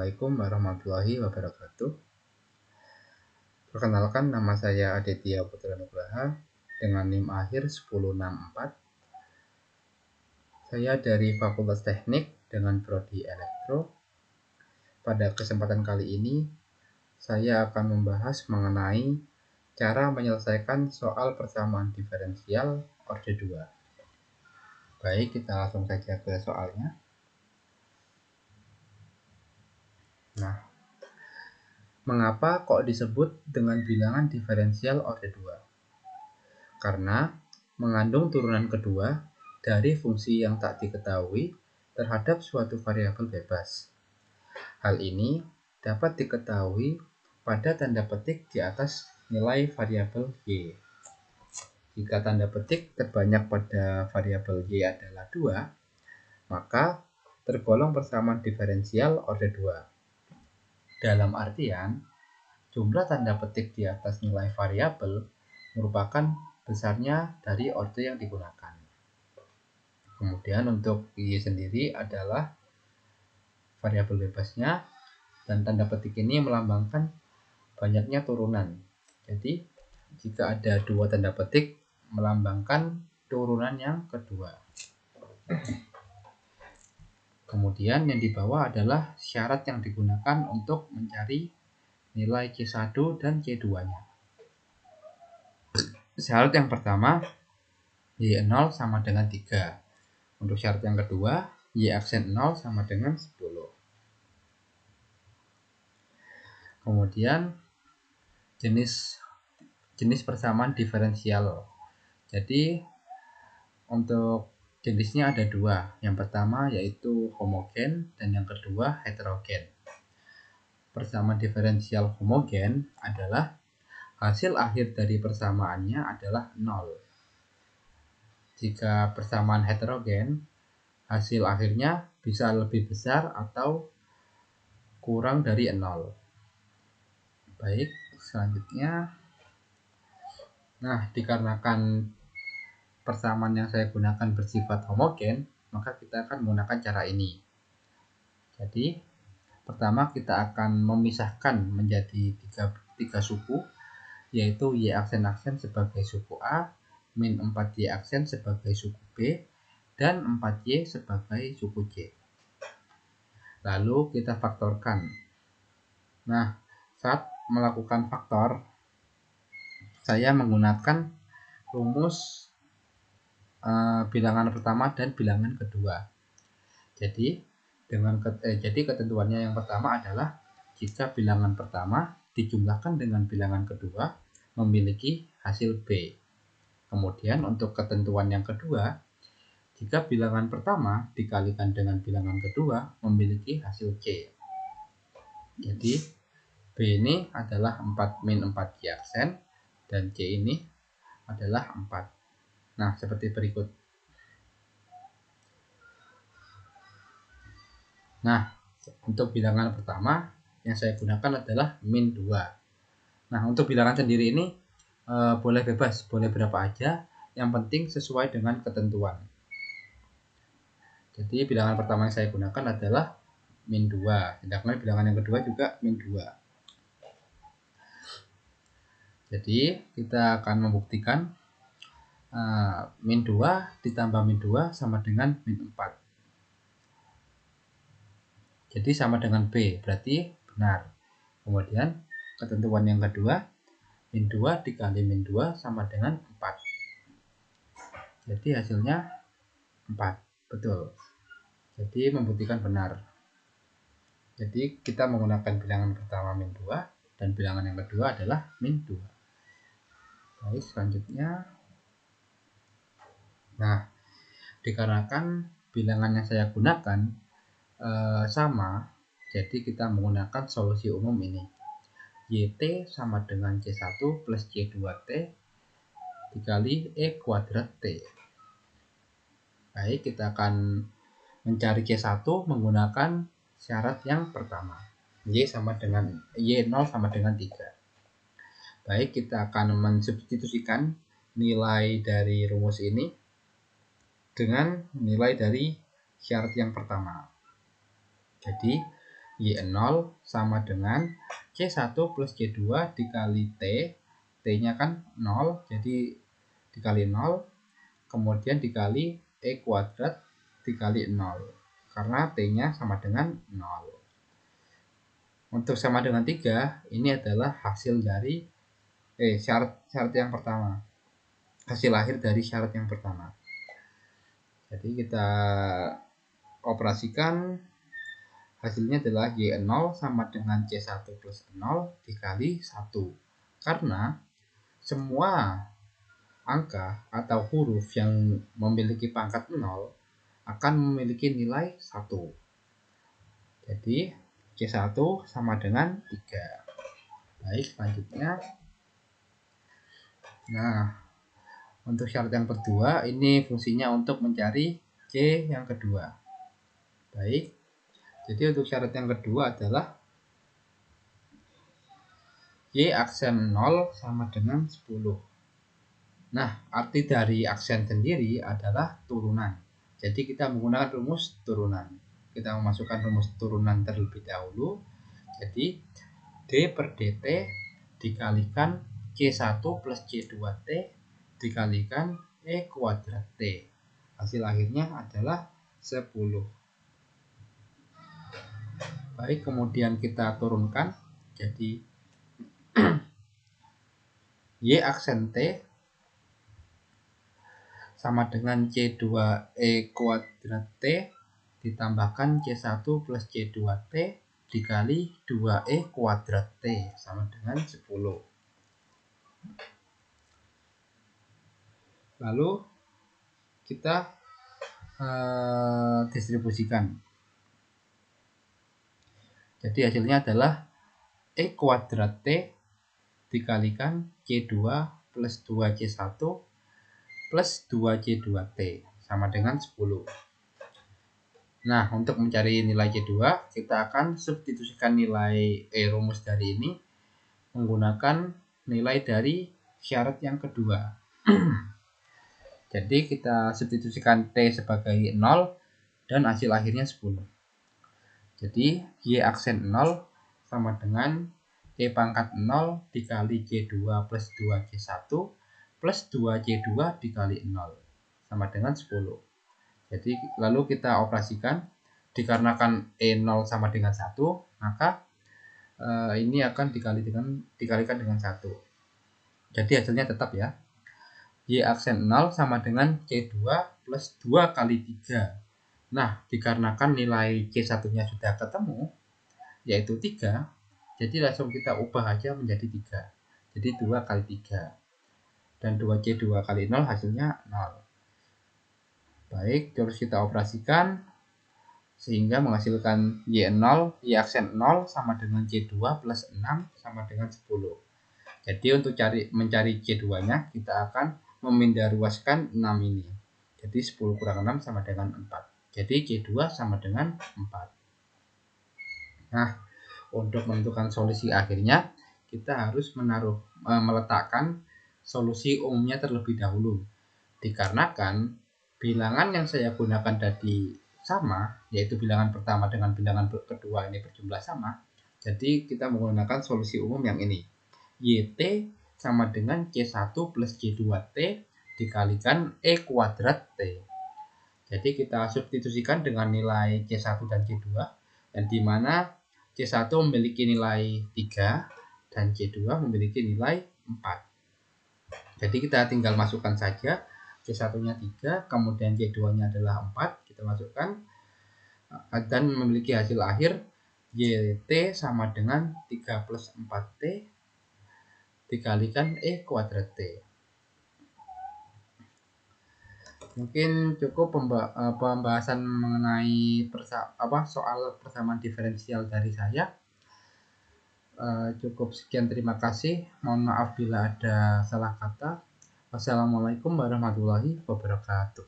Assalamualaikum warahmatullahi wabarakatuh. Perkenalkan, nama saya Aditya Putra Nugraha dengan NIM akhir 1064. Saya dari Fakultas Teknik dengan Prodi Elektro. Pada kesempatan kali ini, saya akan membahas mengenai cara menyelesaikan soal persamaan diferensial orde 2. Baik, kita langsung saja ke soalnya. Nah, mengapa kok disebut dengan bilangan diferensial orde 2? Karena mengandung turunan kedua dari fungsi yang tak diketahui terhadap suatu variabel bebas. Hal ini dapat diketahui pada tanda petik di atas nilai variabel y. Jika tanda petik terbanyak pada variabel y adalah 2, maka tergolong persamaan diferensial orde 2. Dalam artian, jumlah tanda petik di atas nilai variabel merupakan besarnya dari orde yang digunakan. Kemudian untuk y sendiri adalah variabel bebasnya, dan tanda petik ini melambangkan banyaknya turunan. Jadi jika ada 2 tanda petik melambangkan turunan yang kedua. Kemudian yang di bawah adalah syarat yang digunakan untuk mencari nilai C1 dan C2-nya. Syarat yang pertama, Y0 sama dengan 3. Untuk syarat yang kedua, Y aksen 0 sama dengan 10. Kemudian jenis persamaan diferensial. Jadi untuk jenisnya ada 2. Yang pertama yaitu homogen dan yang kedua heterogen. Persamaan diferensial homogen adalah hasil akhir dari persamaannya adalah 0. Jika persamaan heterogen, hasil akhirnya bisa lebih besar atau kurang dari 0. Baik, selanjutnya. Nah, dikarenakan persamaan yang saya gunakan bersifat homogen, maka kita akan menggunakan cara ini. Jadi, pertama kita akan memisahkan menjadi tiga suku, yaitu Y aksen sebagai suku A, min 4Y aksen sebagai suku B, dan 4Y sebagai suku C. Lalu kita faktorkan. Nah, saat melakukan faktor, saya menggunakan rumus bilangan pertama dan bilangan kedua. Jadi ketentuannya yang pertama adalah jika bilangan pertama dijumlahkan dengan bilangan kedua memiliki hasil B. Kemudian untuk ketentuan yang kedua, jika bilangan pertama dikalikan dengan bilangan kedua memiliki hasil C. Jadi B ini adalah 4 min 4Y aksen dan C ini adalah 4. Nah, seperti berikut. Nah, untuk bilangan pertama yang saya gunakan adalah min 2. Nah, untuk bilangan sendiri ini boleh bebas, boleh berapa aja, yang penting sesuai dengan ketentuan. Jadi bilangan pertama yang saya gunakan adalah min 2, sedangkan bilangan yang kedua juga min 2. Jadi kita akan membuktikan min 2 ditambah min 2 sama dengan min 4. Jadi sama dengan B, berarti benar. Kemudian ketentuan yang kedua, min 2 dikali min 2 sama dengan 4. Jadi hasilnya 4, betul. Jadi membuktikan benar. Jadi kita menggunakan bilangan pertama min 2 dan bilangan yang kedua adalah min 2. Baik, selanjutnya. Nah, dikarenakan bilangan yang saya gunakan sama, jadi kita menggunakan solusi umum ini. YT sama dengan C1 plus C2T dikali E kuadrat T. Baik, kita akan mencari C1 menggunakan syarat yang pertama. Y0 sama dengan 3. Baik, kita akan mensubstitusikan nilai dari rumus ini dengan nilai dari syarat yang pertama. Jadi Y0 sama dengan C1 plus C2 dikali T. T-nya kan 0, jadi dikali 0. Kemudian dikali E kuadrat dikali 0. Karena T-nya sama dengan 0. Untuk sama dengan 3, ini adalah hasil dari syarat yang pertama. Hasil akhir dari syarat yang pertama. Jadi kita operasikan, hasilnya adalah Y0 sama dengan C1 plus 0 dikali 1. Karena semua angka atau huruf yang memiliki pangkat 0 akan memiliki nilai 1. Jadi C1 sama dengan 3. Baik, selanjutnya. Nah, untuk syarat yang kedua, ini fungsinya untuk mencari C yang kedua. Baik, jadi untuk syarat yang kedua adalah Y aksen 0 sama dengan 10. Nah, arti dari aksen sendiri adalah turunan. Jadi kita menggunakan rumus turunan. Kita memasukkan rumus turunan terlebih dahulu. Jadi D per DT dikalikan C1 plus C2T dikalikan E kuadrat T. Hasil akhirnya adalah 10. Baik, kemudian kita turunkan. Jadi Y aksen T sama dengan C2E kuadrat T ditambahkan C1 plus C2T dikali 2E kuadrat T sama dengan 10. Lalu kita distribusikan. Jadi hasilnya adalah E kuadrat T dikalikan C2 plus 2C1 plus 2C2T sama dengan 10. Nah, untuk mencari nilai C2, kita akan substitusikan nilai rumus dari ini menggunakan nilai dari syarat yang kedua. Jadi kita substitusikan T sebagai 0 dan hasil akhirnya 10. Jadi Y aksen 0 sama dengan E pangkat 0 dikali C2 plus 2C1 plus 2C2 dikali 0 sama dengan 10. Jadi lalu kita operasikan, dikarenakan E0 sama dengan 1, maka ini akan dikalikan dengan 1. Jadi hasilnya tetap ya. Y aksen 0 sama dengan C2 plus 2 kali 3. Nah, dikarenakan nilai C1-nya sudah ketemu, yaitu 3, jadi langsung kita ubah aja menjadi 3. Jadi 2 kali 3. Dan 2C2 kali 0 hasilnya 0. Baik, terus kita operasikan sehingga menghasilkan Y0, Y aksen 0 sama dengan C2 plus 6 sama dengan 10. Jadi untuk mencari C2-nya, kita akan memindaruaskan 6 ini. Jadi 10 kurang 6 sama dengan 4. Jadi C2 sama dengan 4. Nah, untuk menentukan solusi akhirnya, kita harus meletakkan solusi umumnya terlebih dahulu. Dikarenakan bilangan yang saya gunakan tadi sama, yaitu bilangan pertama dengan bilangan kedua ini berjumlah sama, jadi kita menggunakan solusi umum yang ini. YT sama dengan C1 plus C2T dikalikan E kuadrat T. Jadi kita substitusikan dengan nilai C1 dan C2, dan di mana C1 memiliki nilai 3 dan C2 memiliki nilai 4. Jadi kita tinggal masukkan saja. C1-nya 3, kemudian C2-nya adalah 4, kita masukkan, dan memiliki hasil akhir YT sama dengan 3 plus 4T dikalikan E kuadrat T. Mungkin cukup pembahasan mengenai soal persamaan diferensial dari saya. Cukup sekian, terima kasih. Mohon maaf bila ada salah kata. Wassalamualaikum warahmatullahi wabarakatuh.